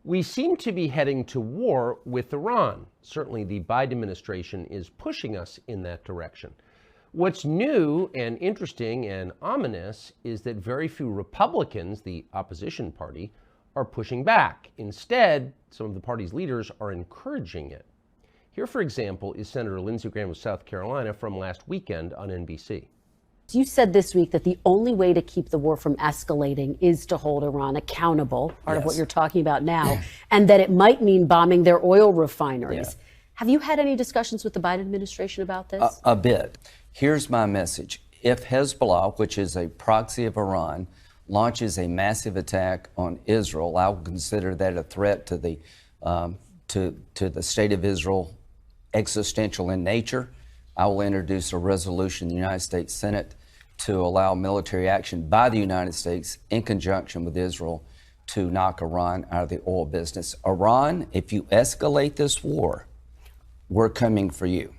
We seem to be heading to war with Iran. Certainly the Biden administration is pushing us in that direction. What's new and interesting and ominous is that very few Republicans, the opposition party, are pushing back. Instead, some of the party's leaders are encouraging it. Here, for example, is Senator Lindsey Graham of South Carolina from last weekend on NBC. You said this week that the only way to keep the war from escalating is to hold Iran accountable, part of what you're talking about now, and that it might mean bombing their oil refineries. Yeah. Have you had any discussions with the Biden administration about this? A bit. Here's my message. If Hezbollah, which is a proxy of Iran, launches a massive attack on Israel, I will consider that a threat to the state of Israel, existential in nature. I will introduce a resolution in the United States Senate to allow military action by the United States in conjunction with Israel to knock Iran out of the oil business. Iran, if you escalate this war, we're coming for you.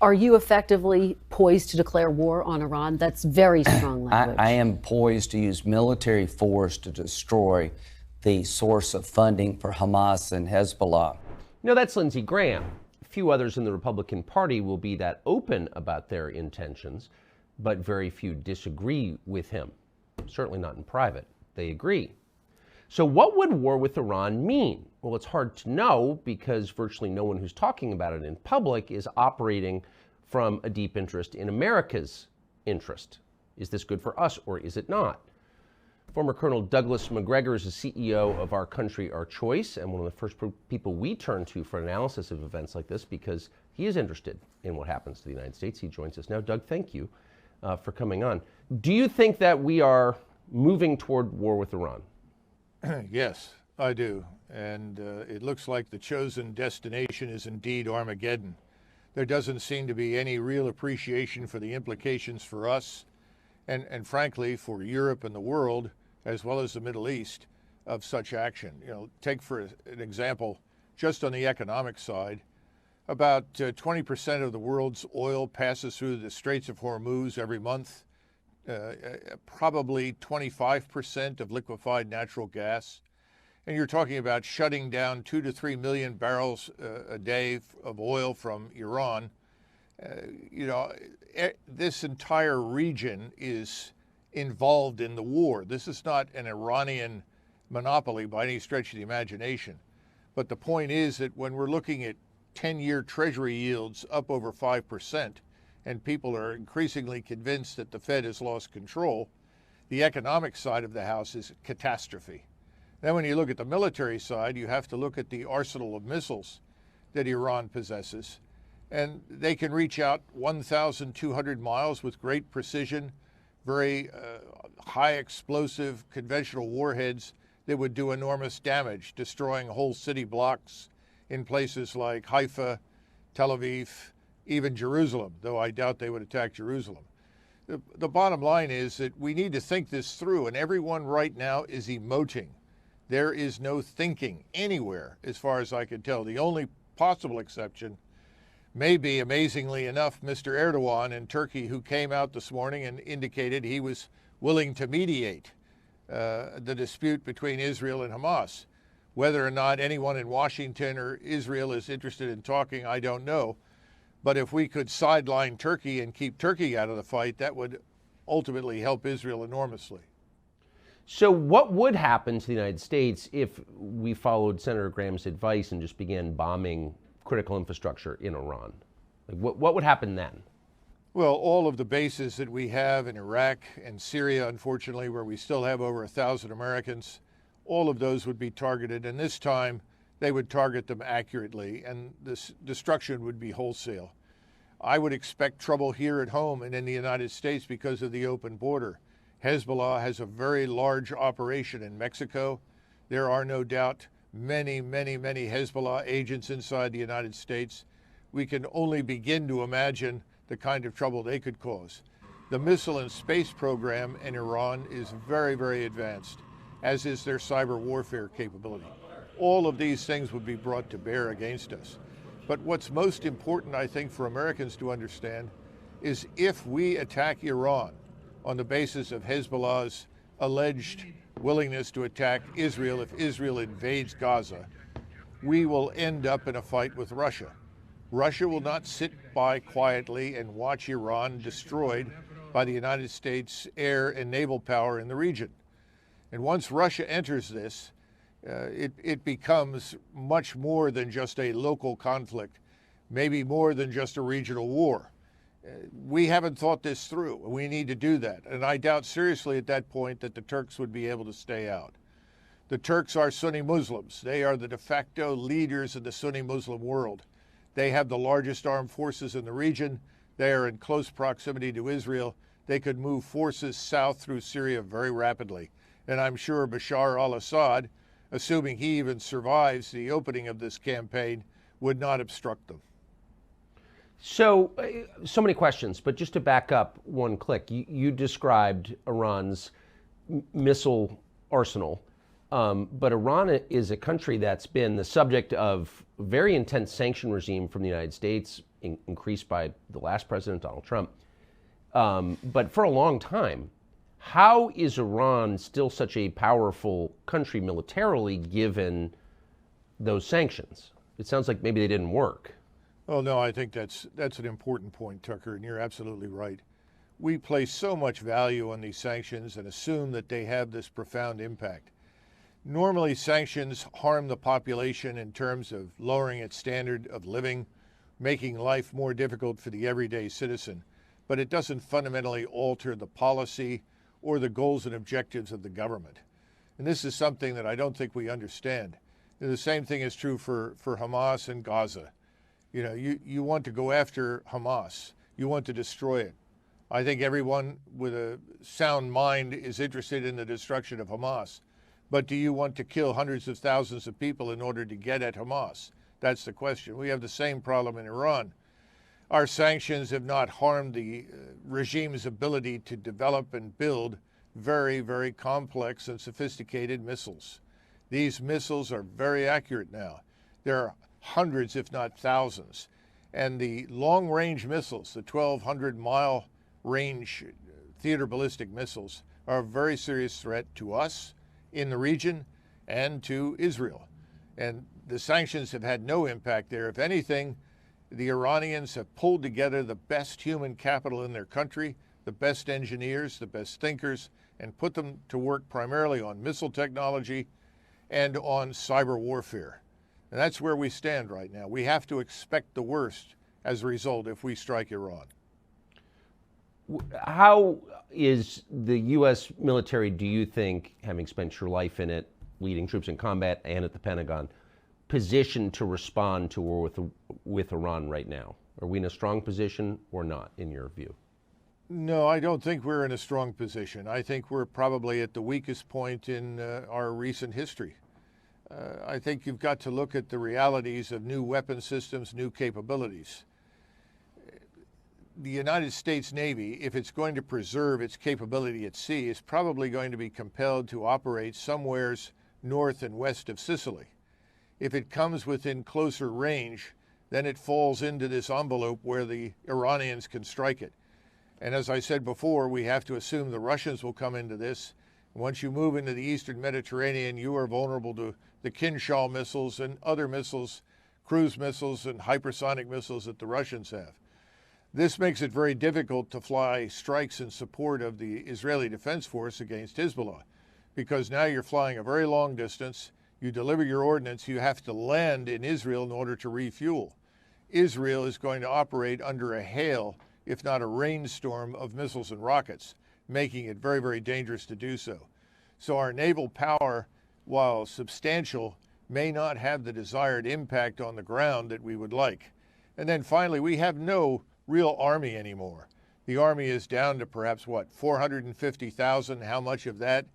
Are you effectively poised to declare war on Iran? That's very strong language. I am poised to use military force to destroy the source of funding for Hamas and Hezbollah. No, that's Lindsey Graham. Few others in the Republican Party will be that open about their intentions, but very few disagree with him. Certainly not in private. They agree. So what would war with Iran mean? Well, it's hard to know because virtually no one who's talking about it in public is operating from a deep interest in America's interest. Is this good for us or is it not? Former Colonel Douglas Macgregor is the CEO of Our Country, Our Choice, and one of the first people we turn to for analysis of events like this because he is interested in what happens to the United States. He joins us now. Doug, thank you for coming on. Do you think that we are moving toward war with Iran? Yes, I do. And it looks like the chosen destination is indeed Armageddon. There doesn't seem to be any real appreciation for the implications for us and frankly, for Europe and the world, as well as the Middle East, of such action. You know, take for an example, just on the economic side, about 20% of the world's oil passes through the Straits of Hormuz every month. Probably 25% of liquefied natural gas. And you're talking about shutting down 2 to 3 million barrels a day of oil from Iran. This entire region is involved in the war. This is not an Iranian monopoly by any stretch of the imagination. But the point is that when we're looking at 10-year Treasury yields up over 5%, and people are increasingly convinced that the Fed has lost control, the economic side of the house is catastrophe. Then when you look at the military side, you have to look at the arsenal of missiles that Iran possesses. And they can reach out 1,200 miles with great precision, very high explosive conventional warheads that would do enormous damage, destroying whole city blocks in places like Haifa, Tel Aviv, even Jerusalem, though I doubt they would attack Jerusalem. The bottom line is that we need to think this through, and everyone right now is emoting. There is no thinking anywhere, as far as I can tell. The only possible exception may be, amazingly enough, Mr. Erdogan in Turkey, who came out this morning and indicated he was willing to mediate the dispute between Israel and Hamas. Whether or not anyone in Washington or Israel is interested in talking, I don't know. But if we could sideline Turkey and keep Turkey out of the fight, that would ultimately help Israel enormously. So what would happen to the United States if we followed Senator Graham's advice and just began bombing critical infrastructure in Iran? Like what would happen then? Well, all of the bases that we have in Iraq and Syria, unfortunately, where we still have over 1,000 Americans, all of those would be targeted. And this time, they would target them accurately, and this destruction would be wholesale. I would expect trouble here at home and in the United States because of the open border. Hezbollah has a very large operation in Mexico. There are no doubt many Hezbollah agents inside the United States. We can only begin to imagine the kind of trouble they could cause. The missile and space program in Iran is very advanced, as is their cyber warfare capability. All of these things would be brought to bear against us. But what's most important, I think, for Americans to understand is if we attack Iran on the basis of Hezbollah's alleged willingness to attack Israel if Israel invades Gaza, we will end up in a fight with Russia. Russia will not sit by quietly and watch Iran destroyed by the United States air and naval power in the region. And once Russia enters this, it becomes much more than just a local conflict, maybe more than just a regional war. We haven't thought this through. We need to do that. And I doubt seriously at that point that the Turks would be able to stay out. The Turks are Sunni Muslims. They are the de facto leaders of the Sunni Muslim world. They have the largest armed forces in the region. They are in close proximity to Israel. They could move forces south through Syria very rapidly. And I'm sure Bashar al-Assad, assuming he even survives the opening of this campaign, would not obstruct them. So many questions, but just to back up one click, you described Iran's missile arsenal, but Iran is a country that's been the subject of a very intense sanction regime from the United States, increased by the last president, Donald Trump, but for a long time. How is Iran still such a powerful country militarily given those sanctions? It sounds like maybe they didn't work. Oh, no, I think that's an important point, Tucker, and you're absolutely right. We place so much value on these sanctions and assume that they have this profound impact. Normally, sanctions harm the population in terms of lowering its standard of living, making life more difficult for the everyday citizen, but it doesn't fundamentally alter the policy or the goals and objectives of the government. And this is something that I don't think we understand. The same thing is true for Hamas and Gaza. You know, you want to go after Hamas. You want to destroy it. I think everyone with a sound mind is interested in the destruction of Hamas. But do you want to kill hundreds of thousands of people in order to get at Hamas? That's the question. We have the same problem in Iran. Our sanctions have not harmed the regime's ability to develop and build very, very complex and sophisticated missiles. These missiles are very accurate now. There are hundreds, if not thousands. And the long-range missiles, the 1,200-mile range theater ballistic missiles, are a very serious threat to us in the region and to Israel. And the sanctions have had no impact there. If anything, the Iranians have pulled together the best human capital in their country, the best engineers, the best thinkers, and put them to work primarily on missile technology and on cyber warfare. And that's where we stand right now. We have to expect the worst as a result if we strike Iran. How is the U.S. military, do you think, having spent your life in it, leading troops in combat and at the Pentagon, positioned to respond to war with Iran right now? Are we in a strong position or not, in your view? No, I don't think we're in a strong position. I think we're probably at the weakest point in our recent history. I think you've got to look at the realities of new weapon systems, new capabilities. The United States Navy, if it's going to preserve its capability at sea, is probably going to be compelled to operate somewheres north and west of Sicily. If it comes within closer range, then it falls into this envelope where the Iranians can strike it. And as I said before, we have to assume the Russians will come into this. Once you move into the Eastern Mediterranean, you are vulnerable to the Kinshal missiles and other missiles, cruise missiles and hypersonic missiles that the Russians have. This makes it very difficult to fly strikes in support of the Israeli Defense Force against Hezbollah, because now you're flying a very long distance. You deliver your ordnance, you have to land in Israel in order to refuel. Israel is going to operate under a hail, if not a rainstorm, of missiles and rockets, making it very, very dangerous to do so. So our naval power, while substantial, may not have the desired impact on the ground that we would like. And then finally, we have no real army anymore. The army is down to perhaps, 450,000. How much of that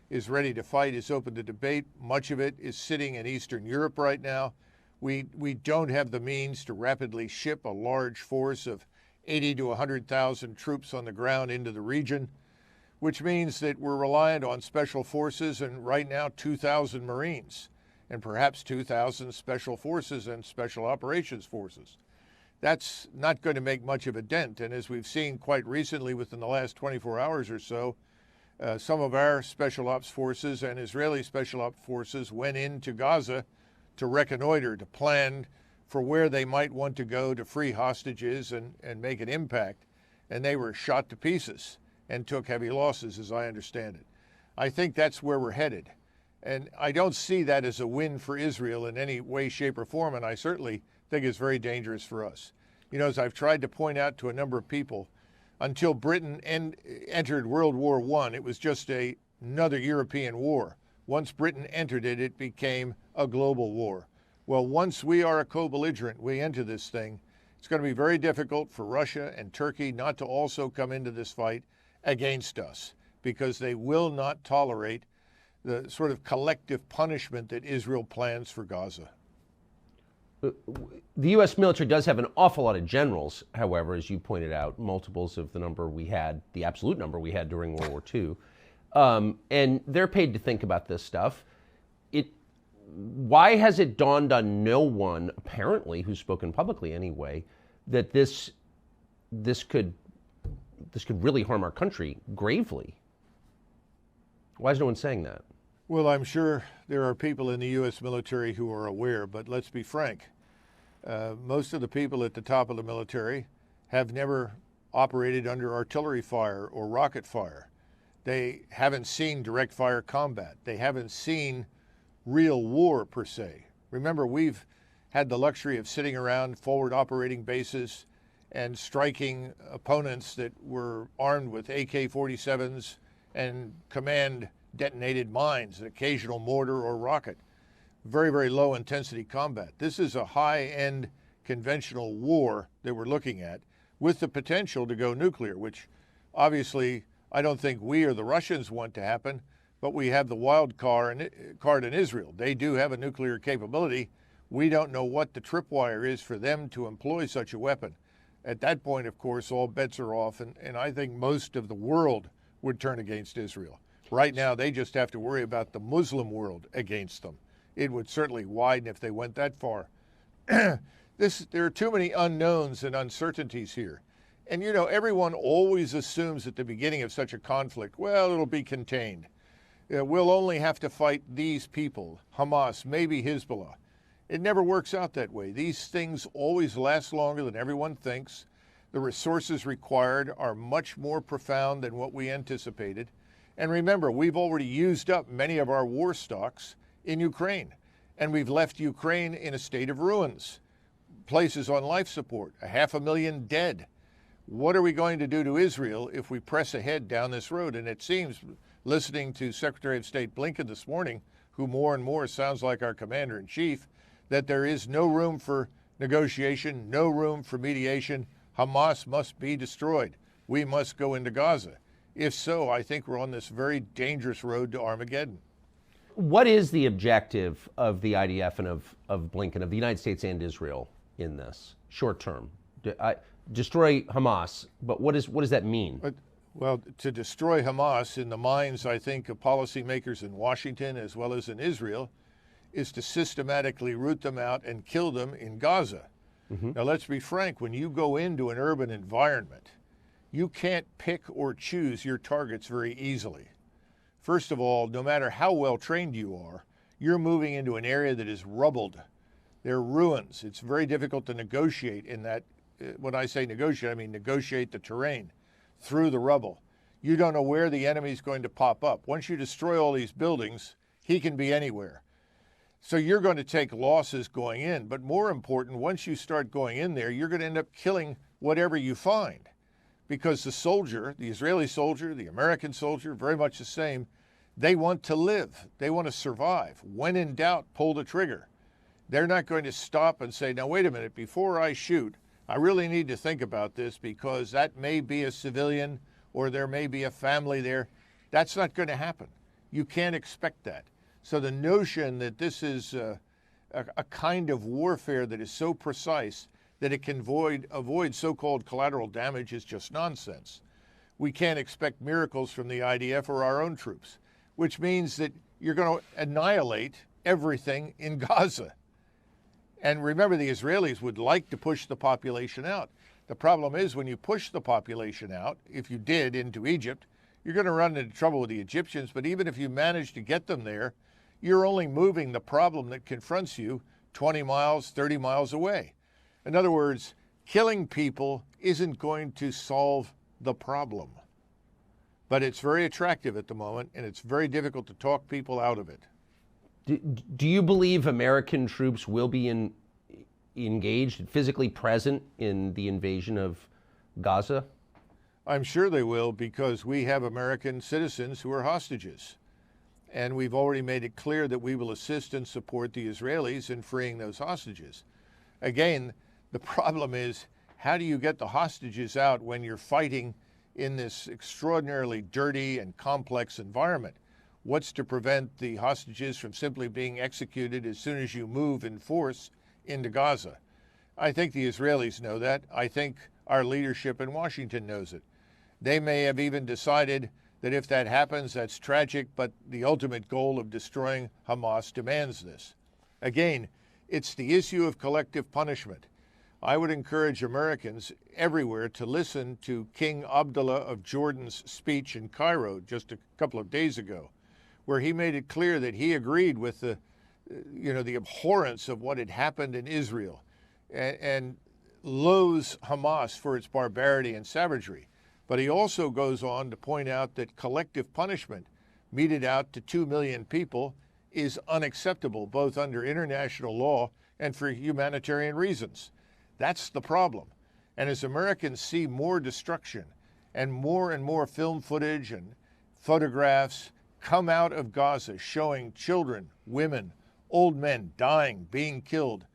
is ready to fight is open to debate. Much of it is sitting in Eastern Europe right now. We don't have the means to rapidly ship a large force of 80 to 100,000 troops on the ground into the region, which means that we're reliant on special forces and right now 2,000 Marines and perhaps 2,000 special forces and special operations forces. That's not going to make much of a dent. And as we've seen quite recently within the last 24 hours or so, Some of our special ops forces and Israeli special ops forces went into Gaza to reconnoiter, to plan for where they might want to go to free hostages and make an impact. And they were shot to pieces and took heavy losses, as I understand it. I think that's where we're headed. And I don't see that as a win for Israel in any way, shape, or form, and I certainly think it's very dangerous for us. You know, as I've tried to point out to a number of people, until Britain entered World War I, it was just another European war. Once Britain entered it, it became a global war. Well, once we are a co-belligerent, we enter this thing, it's going to be very difficult for Russia and Turkey not to also come into this fight against us, because they will not tolerate the sort of collective punishment that Israel plans for Gaza. The U.S. military does have an awful lot of generals, however, as you pointed out, multiples of the number we had, the absolute number we had during World War II. And they're paid to think about this stuff. Why has it dawned on no one, apparently, who's spoken publicly anyway, that this could really harm our country gravely? Why is no one saying that? Well, I'm sure there are people in the U.S. military who are aware, but let's be frank. Most of the people at the top of the military have never operated under artillery fire or rocket fire. They haven't seen direct fire combat. They haven't seen real war per se. Remember, we've had the luxury of sitting around forward operating bases and striking opponents that were armed with AK-47s and command detonated mines, an occasional mortar or rocket. Very, very low intensity combat. This is a high-end conventional war that we're looking at with the potential to go nuclear, which obviously I don't think we or the Russians want to happen, but we have the wild card in Israel. They do have a nuclear capability. We don't know what the tripwire is for them to employ such a weapon. At that point, of course, all bets are off, and I think most of the world would turn against Israel. Right now, they just have to worry about the Muslim world against them. It would certainly widen if they went that far. There are too many unknowns and uncertainties here. And you know, everyone always assumes at the beginning of such a conflict, well, it'll be contained. We'll only have to fight these people, Hamas, maybe Hezbollah. It never works out that way. These things always last longer than everyone thinks. The resources required are much more profound than what we anticipated. And remember, we've already used up many of our war stocks in Ukraine, and we've left Ukraine in a state of ruins, places on life support, 500,000 dead. What are we going to do to Israel if we press ahead down this road? And it seems, listening to Secretary of State Blinken this morning, who more and more sounds like our commander-in-chief, that there is no room for negotiation, no room for mediation. Hamas must be destroyed. We must go into Gaza. If so, I think we're on this very dangerous road to Armageddon. What is the objective of the IDF and of Blinken, of the United States and Israel in this short term? Destroy Hamas, but what does that mean? Well, to destroy Hamas, in the minds, I think, of policymakers in Washington as well as in Israel, is to systematically root them out and kill them in Gaza. Mm-hmm. Now, let's be frank, when you go into an urban environment, you can't pick or choose your targets very easily. First of all, no matter how well trained you are, you're moving into an area that is rubbled. There are ruins. It's very difficult to negotiate in that. When I say negotiate, I mean negotiate the terrain through the rubble. You don't know where the enemy's going to pop up. Once you destroy all these buildings, he can be anywhere. So you're going to take losses going in. But more important, once you start going in there, you're going to end up killing whatever you find. Because the soldier, the Israeli soldier, the American soldier, very much the same, they want to live. They want to survive. When in doubt, pull the trigger. They're not going to stop and say, now wait a minute, before I shoot, I really need to think about this because that may be a civilian or there may be a family there. That's not going to happen. You can't expect that. So the notion that this is a kind of warfare that is so precise that it can avoid so-called collateral damage is just nonsense. We can't expect miracles from the IDF or our own troops, which means that you're going to annihilate everything in Gaza. And remember, the Israelis would like to push the population out. The problem is when you push the population out, if you did into Egypt, you're going to run into trouble with the Egyptians, but even if you manage to get them there, you're only moving the problem that confronts you 20 miles, 30 miles away. In other words, killing people isn't going to solve the problem. But it's very attractive at the moment, and it's very difficult to talk people out of it. Do you believe American troops will be engaged, physically present in the invasion of Gaza? I'm sure they will, because we have American citizens who are hostages. And we've already made it clear that we will assist and support the Israelis in freeing those hostages. Again, the problem is, how do you get the hostages out when you're fighting in this extraordinarily dirty and complex environment? What's to prevent the hostages from simply being executed as soon as you move in force into Gaza? I think the Israelis know that. I think our leadership in Washington knows it. They may have even decided that if that happens, that's tragic, but the ultimate goal of destroying Hamas demands this. Again, it's the issue of collective punishment. I would encourage Americans everywhere to listen to King Abdullah of Jordan's speech in Cairo just a couple of days ago, where he made it clear that he agreed with the abhorrence of what had happened in Israel and loathes Hamas for its barbarity and savagery. But he also goes on to point out that collective punishment meted out to 2 million people is unacceptable, both under international law and for humanitarian reasons. That's the problem. And as Americans see more destruction and more film footage and photographs come out of Gaza showing children, women, old men dying, being killed,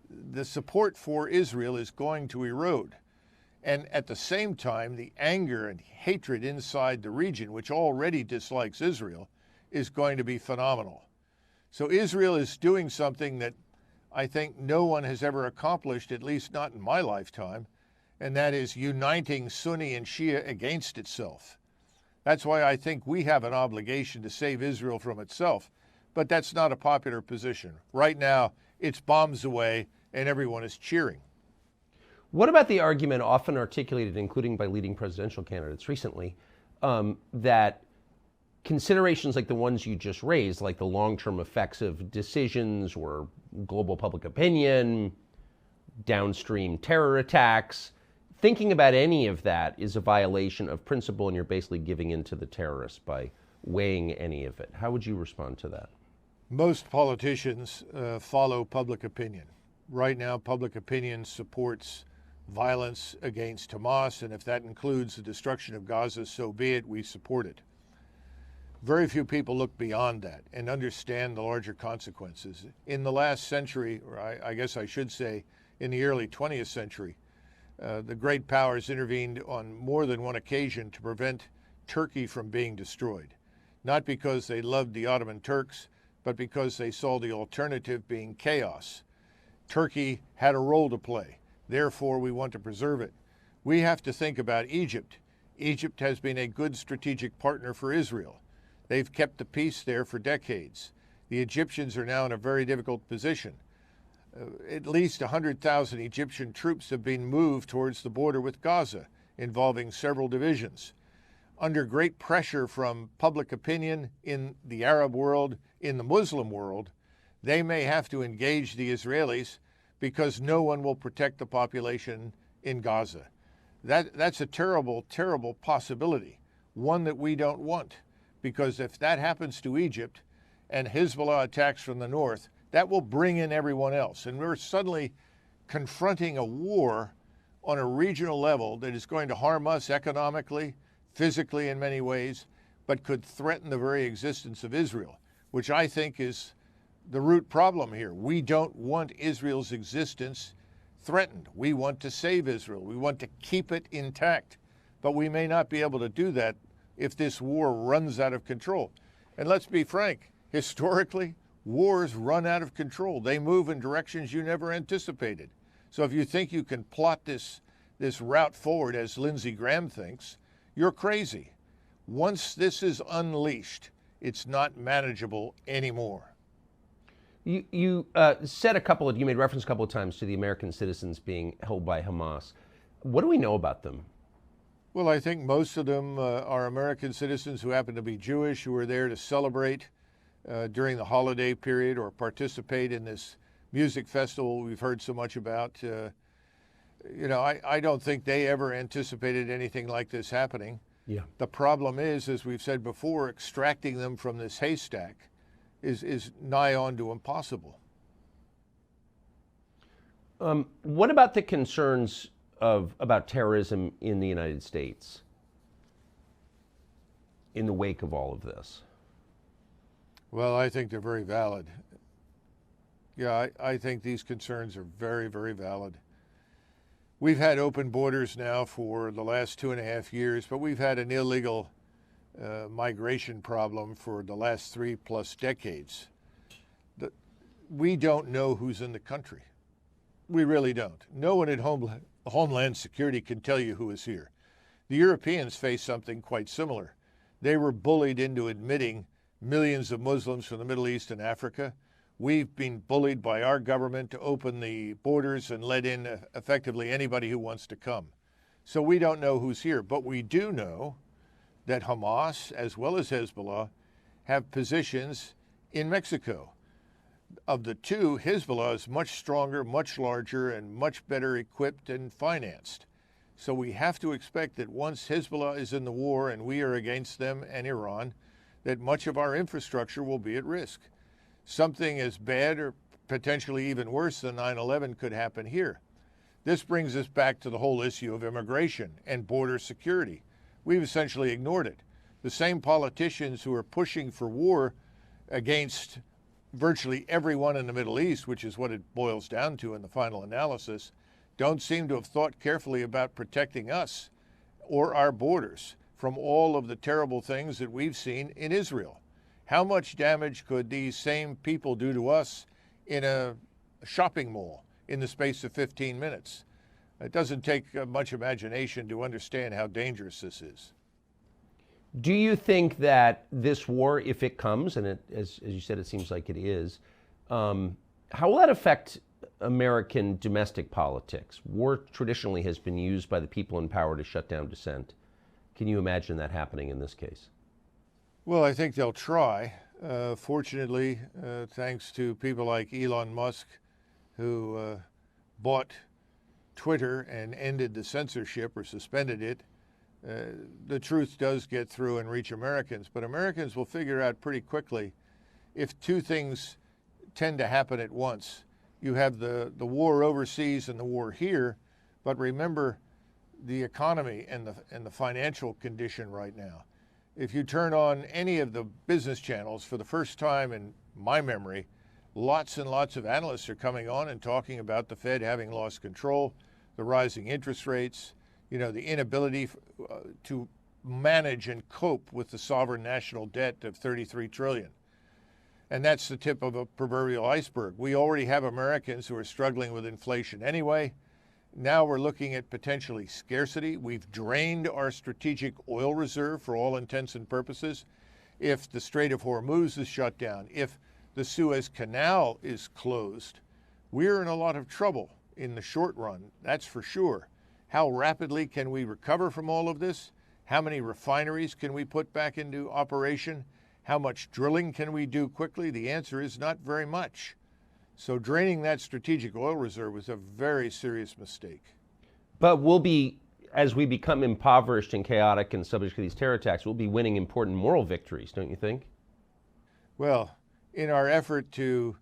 the support for Israel is going to erode. And at the same time, the anger and hatred inside the region, which already dislikes Israel, is going to be phenomenal. So Israel is doing something that I think no one has ever accomplished, at least not in my lifetime, and that is uniting Sunni and Shia against itself. That's why I think we have an obligation to save Israel from itself, but that's not a popular position. Right now, it's bombs away and everyone is cheering. What about the argument often articulated, including by leading presidential candidates recently, that considerations like the ones you just raised, like the long-term effects of decisions or global public opinion, downstream terror attacks, thinking about any of that is a violation of principle and you're basically giving in to the terrorists by weighing any of it? How would you respond to that? Most politicians follow public opinion. Right now, public opinion supports violence against Hamas, and if that includes the destruction of Gaza, so be it, we support it. Very few people look beyond that and understand the larger consequences. In the last century, or I guess I should say in the early 20th century, the great powers intervened on more than one occasion to prevent Turkey from being destroyed. Not because they loved the Ottoman Turks, but because they saw the alternative being chaos. Turkey had a role to play. Therefore, we want to preserve it. We have to think about Egypt. Egypt has been a good strategic partner for Israel. They've kept the peace there for decades. The Egyptians are now in a very difficult position. At least 100,000 Egyptian troops have been moved towards the border with Gaza, involving several divisions. Under great pressure from public opinion in the Arab world, in the Muslim world, they may have to engage the Israelis because no one will protect the population in Gaza. That's a terrible, terrible possibility, one that we don't want, because if that happens to Egypt and Hezbollah attacks from the north, that will bring in everyone else. And we're suddenly confronting a war on a regional level that is going to harm us economically, physically in many ways, but could threaten the very existence of Israel, which I think is the root problem here. We don't want Israel's existence threatened. We want to save Israel. We want to keep it intact. But we may not be able to do that if this war runs out of control. And let's be frank, historically, wars run out of control. They move in directions you never anticipated. So if you think you can plot this route forward, as Lindsey Graham thinks, you're crazy. Once this is unleashed, it's not manageable anymore. You you made reference a couple of times to the American citizens being held by Hamas. What do we know about them? Well, I think most of them are American citizens who happen to be Jewish, who are there to celebrate during the holiday period or participate in this music festival we've heard so much about. I don't think they ever anticipated anything like this happening. Yeah. The problem is, as we've said before, extracting them from this haystack is nigh on to impossible. What about the concerns about terrorism in the United States in the wake of all of this? Well, I think they're very valid. Yeah, I think these concerns are very, very valid. We've had open borders now for the last 2.5 years, but we've had an illegal migration problem for the last 3+ decades. We don't know who's in the country. We really don't. No one at Homeland Security can tell you who is here. The Europeans face something quite similar. They were bullied into admitting millions of Muslims from the Middle East and Africa. We've been bullied by our government to open the borders and let in effectively anybody who wants to come. So we don't know who's here, but we do know that Hamas, as well as Hezbollah, have positions in Mexico. Of the two, Hezbollah is much stronger, much larger, and much better equipped and financed. So we have to expect that once Hezbollah is in the war and we are against them and Iran, that much of our infrastructure will be at risk. Something as bad or potentially even worse than 9/11 could happen here. This brings us back to the whole issue of immigration and border security. We've essentially ignored it. The same politicians who are pushing for war against virtually everyone in the Middle East, which is what it boils down to in the final analysis, don't seem to have thought carefully about protecting us or our borders from all of the terrible things that we've seen in Israel. How much damage could these same people do to us in a shopping mall in the space of 15 minutes? It doesn't take much imagination to understand how dangerous this is. Do you think that this war, if it comes, and as you said, it seems like it is, how will that affect American domestic politics? War traditionally has been used by the people in power to shut down dissent. Can you imagine that happening in this case? Well, I think they'll try. Fortunately, thanks to people like Elon Musk, who bought Twitter and ended the censorship or suspended it, the truth does get through and reach Americans. But Americans will figure out pretty quickly if two things tend to happen at once. You have the war overseas and the war here, but remember the economy and the financial condition right now. If you turn on any of the business channels, for the first time in my memory, lots and lots of analysts are coming on and talking about the Fed having lost control, the rising interest rates, the inability to manage and cope with the sovereign national debt of $33 trillion. And that's the tip of a proverbial iceberg. We already have Americans who are struggling with inflation anyway. Now we're looking at potentially scarcity. We've drained our strategic oil reserve for all intents and purposes. If the Strait of Hormuz is shut down, if the Suez Canal is closed, we're in a lot of trouble in the short run, that's for sure. How rapidly can we recover from all of this? How many refineries can we put back into operation? How much drilling can we do quickly? The answer is not very much. So draining that strategic oil reserve was a very serious mistake. But as we become impoverished and chaotic and subject to these terror attacks, we'll be winning important moral victories, don't you think? Well, in our effort to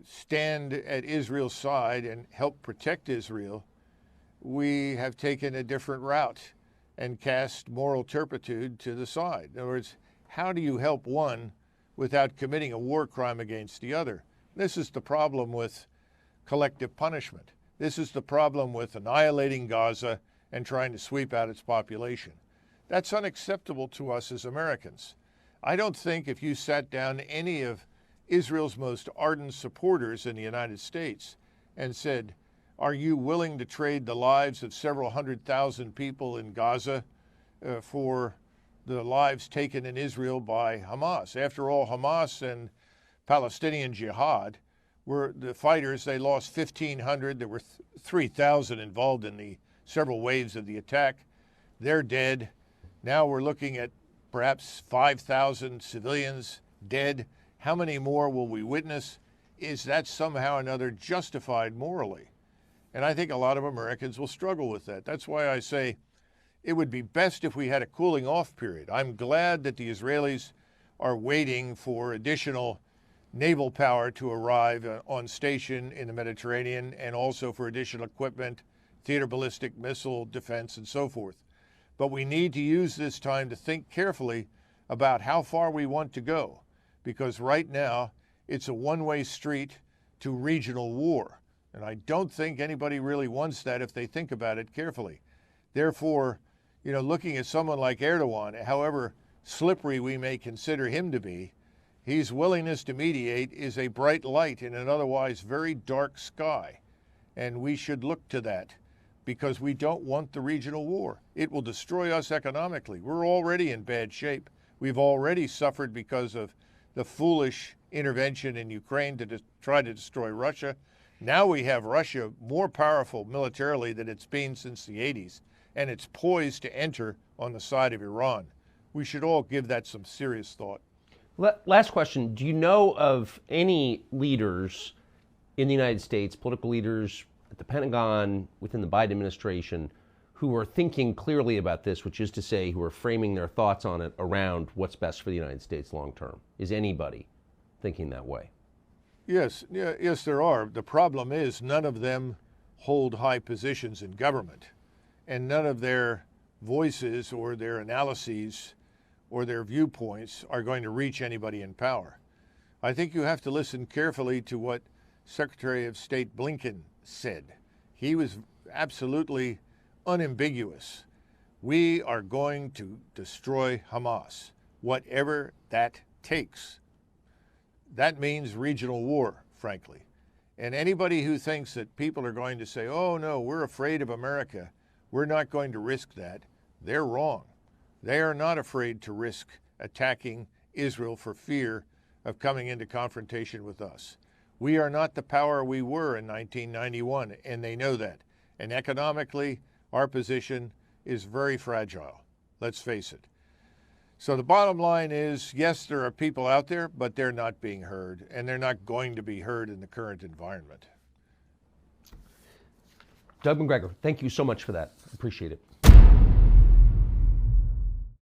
stand at Israel's side and help protect Israel, we have taken a different route and cast moral turpitude to the side. In other words, how do you help one without committing a war crime against the other? This is the problem with collective punishment. This is the problem with annihilating Gaza and trying to sweep out its population. That's unacceptable to us as Americans. I don't think if you sat down any of Israel's most ardent supporters in the United States and said, are you willing to trade the lives of several 100,000 people in Gaza for the lives taken in Israel by Hamas? After all, Hamas and Palestinian Jihad were the fighters. They lost 1,500. There were 3,000 involved in the several waves of the attack. they're dead. Now we're looking at perhaps 5,000 civilians dead. How many more will we witness? Is that somehow or another justified morally? And I think a lot of Americans will struggle with that. That's why I say it would be best if we had a cooling off period. I'm glad that the Israelis are waiting for additional naval power to arrive on station in the Mediterranean, and also for additional equipment, theater ballistic missile defense, and so forth. But we need to use this time to think carefully about how far we want to go, because right now it's a one-way street to regional war. And I don't think anybody really wants that if they think about it carefully. Therefore, looking at someone like Erdogan, however slippery we may consider him to be, his willingness to mediate is a bright light in an otherwise very dark sky. And we should look to that, because we don't want the regional war. It will destroy us economically. We're already in bad shape. We've already suffered because of the foolish intervention in Ukraine to try to destroy Russia. Now we have Russia more powerful militarily than it's been since the 80s, and it's poised to enter on the side of Iran. We should all give that some serious thought. Last question. Do you know of any leaders in the United States, political leaders at the Pentagon, within the Biden administration, who are thinking clearly about this, which is to say, who are framing their thoughts on it around what's best for the United States long term? Is anybody thinking that way? Yes, there are. The problem is none of them hold high positions in government, and none of their voices or their analyses or their viewpoints are going to reach anybody in power. I think you have to listen carefully to what Secretary of State Blinken said. He was absolutely unambiguous. We are going to destroy Hamas, whatever that takes. That means regional war, frankly. And anybody who thinks that people are going to say, oh no, we're afraid of America, we're not going to risk that, they're wrong. They are not afraid to risk attacking Israel for fear of coming into confrontation with us. We are not the power we were in 1991, and they know that. And economically, our position is very fragile. Let's face it. So the bottom line is, yes, there are people out there, but they're not being heard, and they're not going to be heard in the current environment. Doug Macgregor, thank you so much for that. Appreciate it.